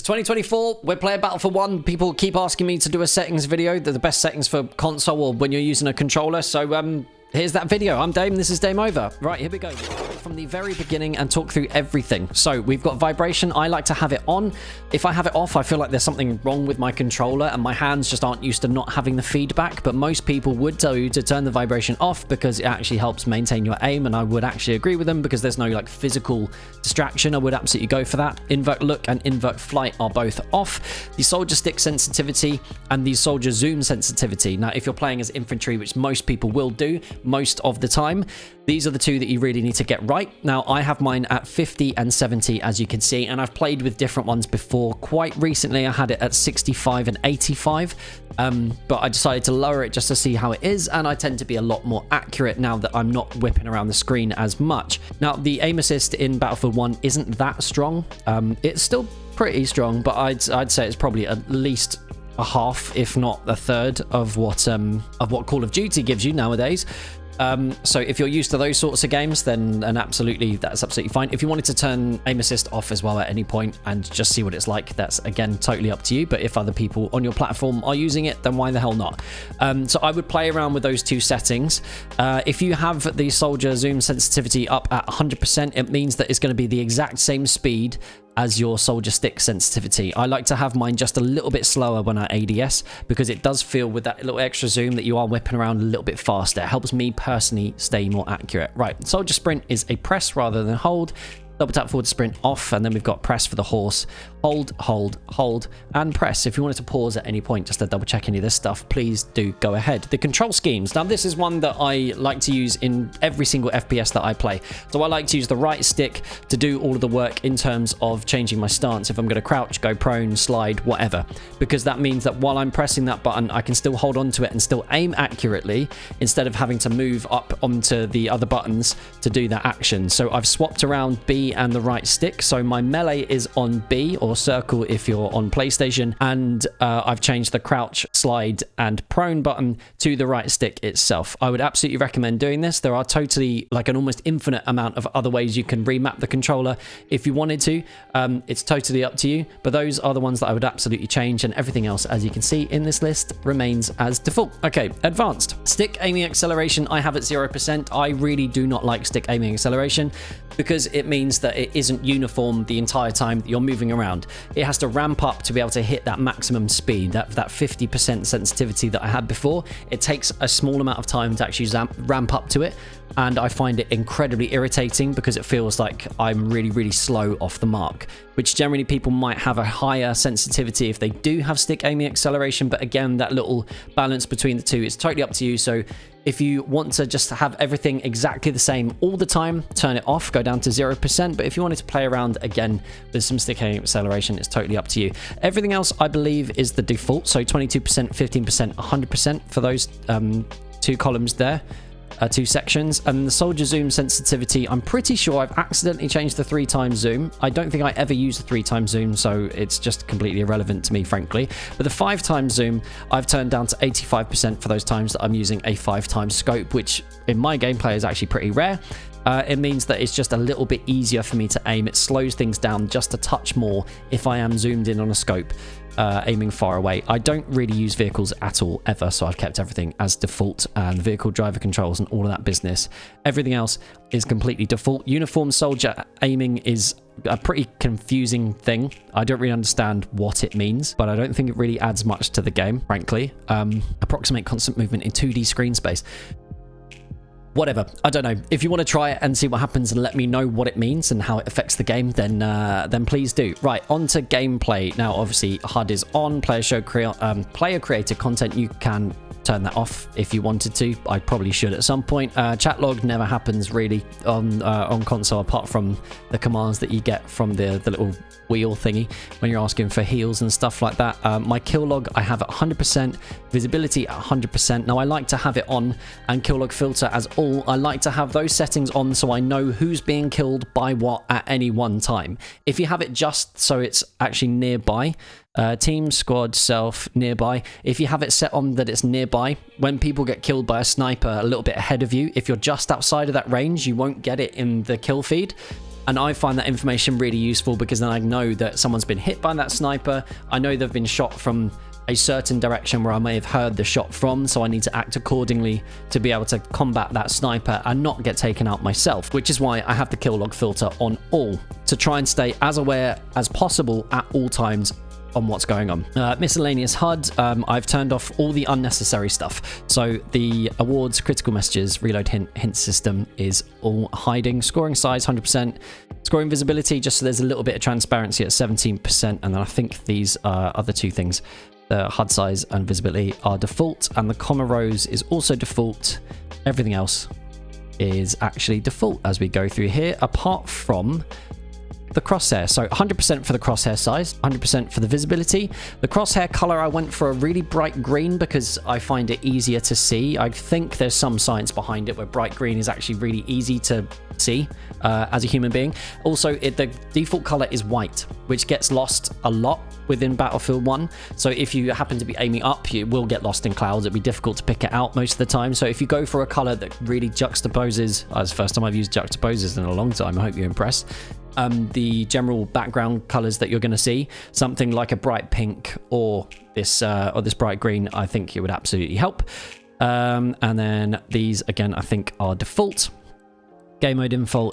2024, we're playing Battlefield 1. People keep asking me to do a settings video. They're the best settings for console or when you're using a controller. So, here's that video. I'm Dame, this is DameOver. Right, here we go. From the very beginning and talk through everything. So we've got vibration. I like to have it on. If I have it off, I feel like there's something wrong with my controller and my hands just aren't used to not having the feedback. But most people would tell you to turn the vibration off because it actually helps maintain your aim. And I would actually agree with them because there's no like physical distraction. I would absolutely go for that. Invert look and invert flight are both off. The soldier stick sensitivity and the soldier zoom sensitivity. Now, if you're playing as infantry, which most people will do most of the time, these are the two that you really need to get right. Now, I have mine at 50 and 70, as you can see, and I've played with different ones before. Quite recently, I had it at 65 and 85, but I decided to lower it just to see how it is, and I tend to be a lot more accurate now that I'm not whipping around the screen as much. Now, the aim assist in Battlefield 1 isn't that strong. It's still pretty strong, but I'd say it's probably at least a half, if not a third, of what Call of Duty gives you nowadays. So if you're used to those sorts of games, then that's absolutely fine. If you wanted to turn aim assist off as well at any point and just see what it's like, that's again totally up to you. But if other people on your platform are using it, then why the hell not? So I would play around with those two settings. If you have the soldier zoom sensitivity up at 100%, it means that it's going to be the exact same speed as your soldier stick sensitivity. I like to have mine just a little bit slower when I ADS because it does feel with that little extra zoom that you are whipping around a little bit faster. It helps me personally stay more accurate. Right, soldier sprint is a press rather than hold. Double tap forward sprint off, and then we've got press for the horse. Hold, hold, hold, and press. If you wanted to pause at any point just to double check any of this stuff, please do go ahead. The control schemes. Now, this is one that I like to use in every single FPS that I play. So I like to use the right stick to do all of the work in terms of changing my stance. If I'm going to crouch, go prone, slide, whatever. Because that means that while I'm pressing that button, I can still hold on to it and still aim accurately instead of having to move up onto the other buttons to do that action. So I've swapped around B and the right stick. So my melee is on B, or circle if you're on PlayStation, and I've changed the crouch, slide, and prone button to the right stick itself. I would absolutely recommend doing this. There are totally like an almost infinite amount of other ways you can remap the controller if you wanted to. It's totally up to you, but those are the ones that I would absolutely change, and everything else, as you can see in this list, remains as default. Okay, advanced. Stick aiming acceleration I have at 0%. I really do not like stick aiming acceleration because it means that it isn't uniform the entire time that you're moving around. It has to ramp up to be able to hit that maximum speed, that 50% sensitivity that I had before. It takes a small amount of time to actually ramp up to it, and I find it incredibly irritating because it feels like I'm really, really slow off the mark, which generally people might have a higher sensitivity if they do have stick aiming acceleration. But again, that little balance between the two is totally up to you. So if you want to just have everything exactly the same all the time, turn it off, go down to 0%. But if you wanted to play around again with some stick aiming acceleration, it's totally up to you. Everything else, I believe, is the default. So 22%, 15%, 100% for those two columns there. Two sections. And the soldier zoom sensitivity, I'm pretty sure I've accidentally changed the 3x zoom. I don't think I ever use the 3x zoom, so it's just completely irrelevant to me, frankly. But the 5x zoom I've turned down to 85% for those times that I'm using a 5x scope, which in my gameplay is actually pretty rare. It means that it's just a little bit easier for me to aim. It slows things down just a touch more if I am zoomed in on a scope, aiming far away. I don't really use vehicles at all, ever, so I've kept everything as default, and vehicle driver controls and all of that business. Everything else is completely default. Uniform soldier aiming is a pretty confusing thing. I don't really understand what it means, but I don't think it really adds much to the game, frankly. Approximate constant movement in 2D screen space. Whatever, I don't know. If you want to try it and see what happens and let me know what it means and how it affects the game, then please do. Right, on to gameplay. Now, obviously, HUD is on. Player created content, you can turn that off if you wanted to. I probably should at some point. Chat log never happens really on console, apart from the commands that you get from the little wheel thingy when you're asking for heals and stuff like that. My kill log I have at 100%, visibility at 100%. Now I like to have it on, and kill log filter as all. I like to have those settings on so I know who's being killed by what at any one time. If you have it just so it's actually nearby, team, squad, self, nearby. If you have it set on that it's nearby, when people get killed by a sniper a little bit ahead of you, if you're just outside of that range, you won't get it in the kill feed. And I find that information really useful because then I know that someone's been hit by that sniper. I know they've been shot from a certain direction where I may have heard the shot from, so I need to act accordingly to be able to combat that sniper and not get taken out myself, which is why I have the kill log filter on all, to try and stay as aware as possible at all times on what's going on. Miscellaneous HUD, I've turned off all the unnecessary stuff. So the awards, critical messages, reload hint system is all hiding. Scoring size 100%. Scoring visibility, just so there's a little bit of transparency at 17%. And then I think these other two things, the HUD size and visibility, are default, and the comma rows is also default. Everything else is actually default as we go through here, apart from the crosshair. So 100% for the crosshair size, 100% for the visibility. The crosshair color, I went for a really bright green because I find it easier to see. I think there's some science behind it where bright green is actually really easy to see as a human being. Also, the default color is white, which gets lost a lot within Battlefield 1. So if you happen to be aiming up, you will get lost in clouds. It'd be difficult to pick it out most of the time. So if you go for a color that really juxtaposes, it's the first time I've used juxtaposes in a long time, I hope you're impressed, the general background colors that you're going to see, something like a bright pink or this bright green, I think it would absolutely help. And then these again, I think, are default. Game mode info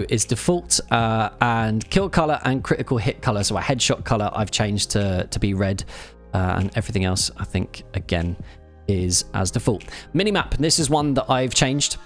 is default, and kill color and critical hit color, so a headshot color, I've changed to be red, and everything else I think again is as default. Minimap, this is one that I've changed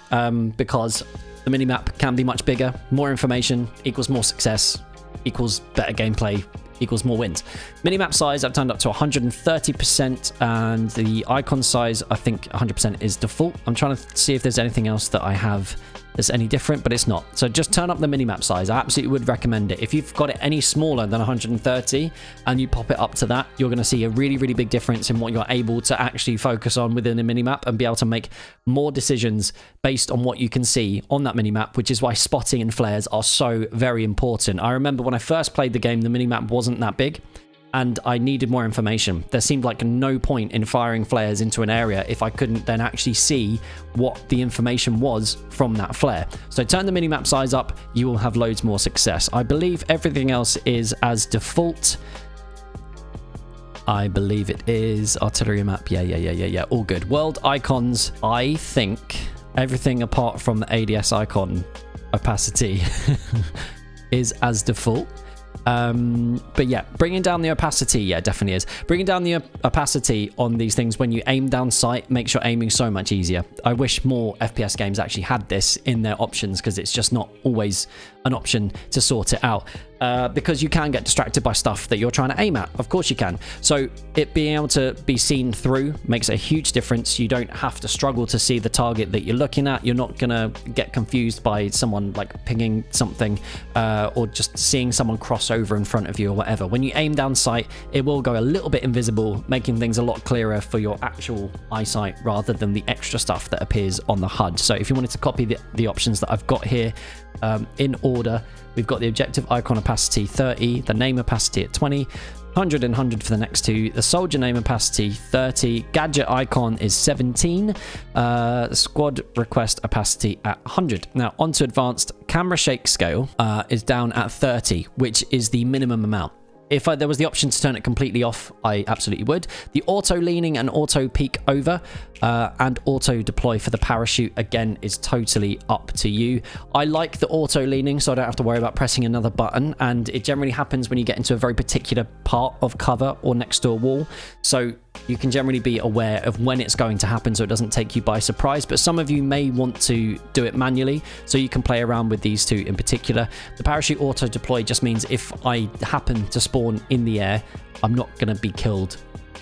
because the minimap can be much bigger. More information equals more success, equals better gameplay, equals more wins. Minimap size I've turned up to 130%, and the icon size I think 100% is default. I'm trying to see if there's anything else that I have that's any different, but it's not. So just turn up the minimap size. I absolutely would recommend it. If you've got it any smaller than 130 and you pop it up to that, you're going to see a really, really big difference in what you're able to actually focus on within a minimap and be able to make more decisions based on what you can see on that minimap, which is why spotting and flares are so very important. I remember when I first played the game, the minimap wasn't that big, and I needed more information. There seemed like no point in firing flares into an area if I couldn't then actually see what the information was from that flare. So turn the minimap size up, you will have loads more success. I believe everything else is as default. I believe it is. Artillery map, yeah, all good. World icons, I think everything apart from the ADS icon opacity is as default. But yeah, bringing down the opacity, yeah, definitely is. Bringing down the opacity on these things when you aim down sight makes your aiming so much easier. I wish more FPS games actually had this in their options, because it's just not always an option to sort it out. Because you can get distracted by stuff that you're trying to aim at. Of course you can. So it being able to be seen through makes a huge difference. You don't have to struggle to see the target that you're looking at. You're not going to get confused by someone like pinging something or just seeing someone cross over in front of you or whatever. When you aim down sight, it will go a little bit invisible, making things a lot clearer for your actual eyesight rather than the extra stuff that appears on the HUD. So if you wanted to copy the options that I've got here in order, we've got the objective icon opacity 30, the name opacity at 20, 100 and 100 for the next two, the soldier name opacity 30, gadget icon is 17, squad request opacity at 100. Now onto advanced, camera shake scale is down at 30, which is the minimum amount. If there was the option to turn it completely off, I absolutely would. The auto leaning and auto peek over and auto deploy for the parachute, again, is totally up to you. I like the auto leaning, so I don't have to worry about pressing another button, and it generally happens when you get into a very particular part of cover or next to a wall. So you can generally be aware of when it's going to happen so it doesn't take you by surprise, but some of you may want to do it manually, so you can play around with these two in particular. The parachute auto deploy just means if I happen to spawn in the air, I'm not going to be killed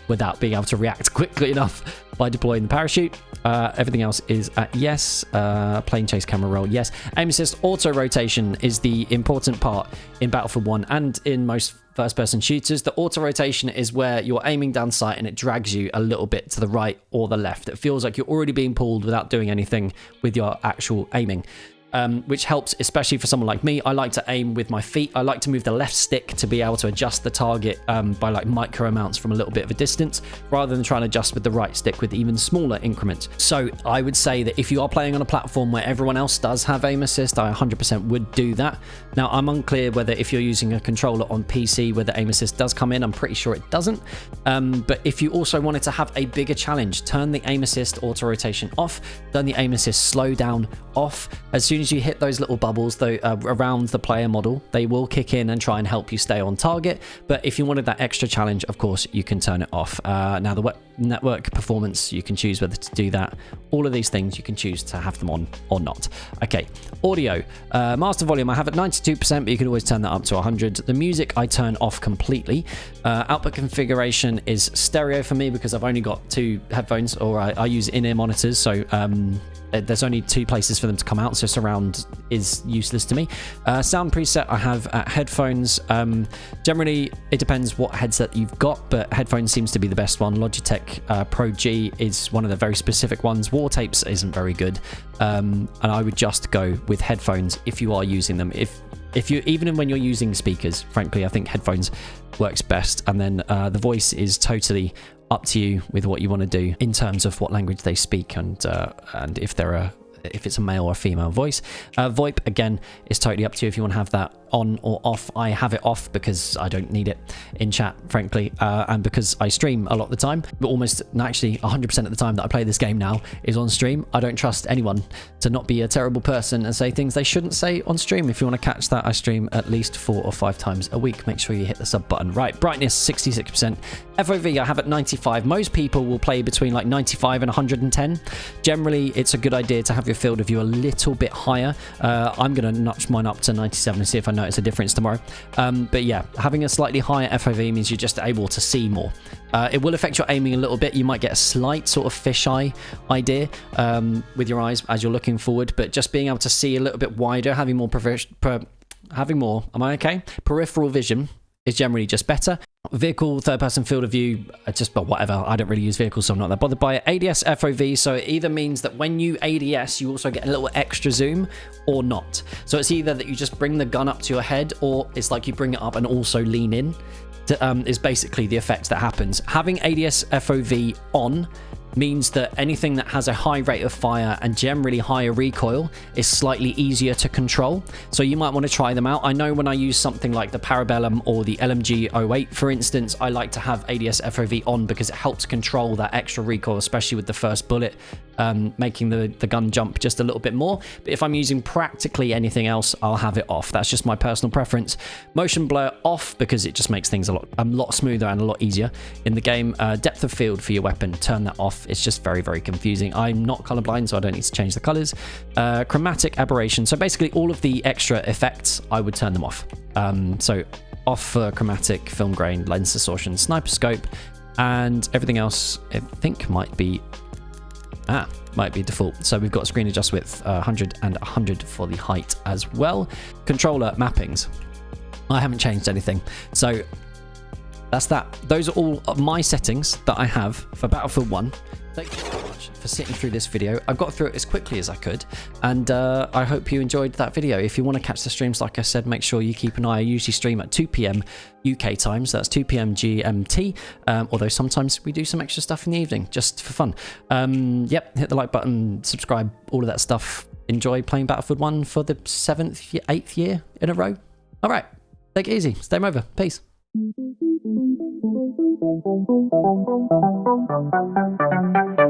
without being able to react quickly enough by deploying the parachute. Everything else is at yes. Plane chase camera roll, yes. Aim assist auto rotation is the important part in Battlefield 1 and in most first-person shooters. The auto rotation is where you're aiming down sight and it drags you a little bit to the right or the left. It feels like you're already being pulled without doing anything with your actual aiming. which helps, especially for someone like me. I like to aim with my feet. I like to move the left stick to be able to adjust the target by like micro amounts from a little bit of a distance, rather than trying to adjust with the right stick with even smaller increments. So I would say that if you are playing on a platform where everyone else does have aim assist, I 100% would do that. Now, I'm unclear whether if you're using a controller on PC, whether aim assist does come in. I'm pretty sure it doesn't. But if you also wanted to have a bigger challenge, turn the aim assist auto rotation off, turn the aim assist slow down off. As soon as you hit those little bubbles though around the player model, they will kick in and try and help you stay on target. But if you wanted that extra challenge, of course you can turn it off. Now the network performance, you can choose whether to do that. All of these things you can choose to have them on or not. Okay, audio, master volume I have at 92%, but you can always turn that up to 100. The music I turn off completely. Output configuration is stereo for me because I've only got 2 headphones, or I use in-ear monitors, so there's only 2 places for them to come out, so surround is useless to me. Sound preset I have at headphones. Generally it depends what headset you've got, but headphones seems to be the best one. Logitech Pro G is one of the very specific ones. War Tapes isn't very good, and I would just go with headphones if you are using them. If you, even when you're using speakers, frankly, I think headphones works best. And then the voice is totally up to you with what you want to do in terms of what language they speak, and if it's a male or female voice. VoIP, again, is totally up to you if you want to have that on or off. I have it off because I don't need it in chat, frankly, and because I stream a lot of the time, but almost actually 100% of the time that I play this game now is on stream. I don't trust anyone to not be a terrible person and say things they shouldn't say on stream. If you want to catch that, I stream at least 4 or 5 times a week. Make sure you hit the sub button. Right, brightness 66%. FOV I have at 95. Most people will play between like 95 and 110. Generally, it's a good idea to have your field of view a little bit higher. I'm going to notch mine up to 97 and see if I notice a difference tomorrow. But yeah, having a slightly higher FOV means you're just able to see more. It will affect your aiming a little bit. You might get a slight sort of fisheye idea with your eyes as you're looking forward, but just being able to see a little bit wider, having more peripheral vision is generally just better. Vehicle third-person field of view, but whatever. I don't really use vehicles, so I'm not that bothered by it. ADS FOV, so it either means that when you ADS, you also get a little extra zoom or not. So it's either that you just bring the gun up to your head, or it's like you bring it up and also lean in. Is basically the effect that happens. Having ADS FOV on means that anything that has a high rate of fire and generally higher recoil is slightly easier to control. So you might want to try them out. I know when I use something like the Parabellum or the LMG 08, for instance, I like to have ADS FOV on because it helps control that extra recoil, especially with the first bullet, making the gun jump just a little bit more. But if I'm using practically anything else, I'll have it off. That's just my personal preference. Motion blur off because it just makes things a lot smoother and a lot easier in the game. Depth of field for your weapon, turn that off. It's just very, very confusing. I'm not colorblind, so I don't need to change the colors. Chromatic aberration. So basically all of the extra effects, I would turn them off. So off for chromatic, film grain, lens distortion, sniper scope, and everything else I think might be default. So we've got screen adjust width 100 and 100 for the height as well. Controller mappings, I haven't changed anything, so that's that. Those are all of my settings that I have for Battlefield 1. Thank you so much for sitting through this video. I got through it as quickly as I could, and I hope you enjoyed that video. If you want to catch the streams, like I said, make sure you keep an eye. I usually stream at 2 p.m. UK time, so that's 2 p.m. GMT, although sometimes we do some extra stuff in the evening, just for fun. Yep, hit the like button, subscribe, all of that stuff. Enjoy playing Battlefield 1 for the 8th year in a row. All right, take it easy. It's DameOver. Peace. Thank you.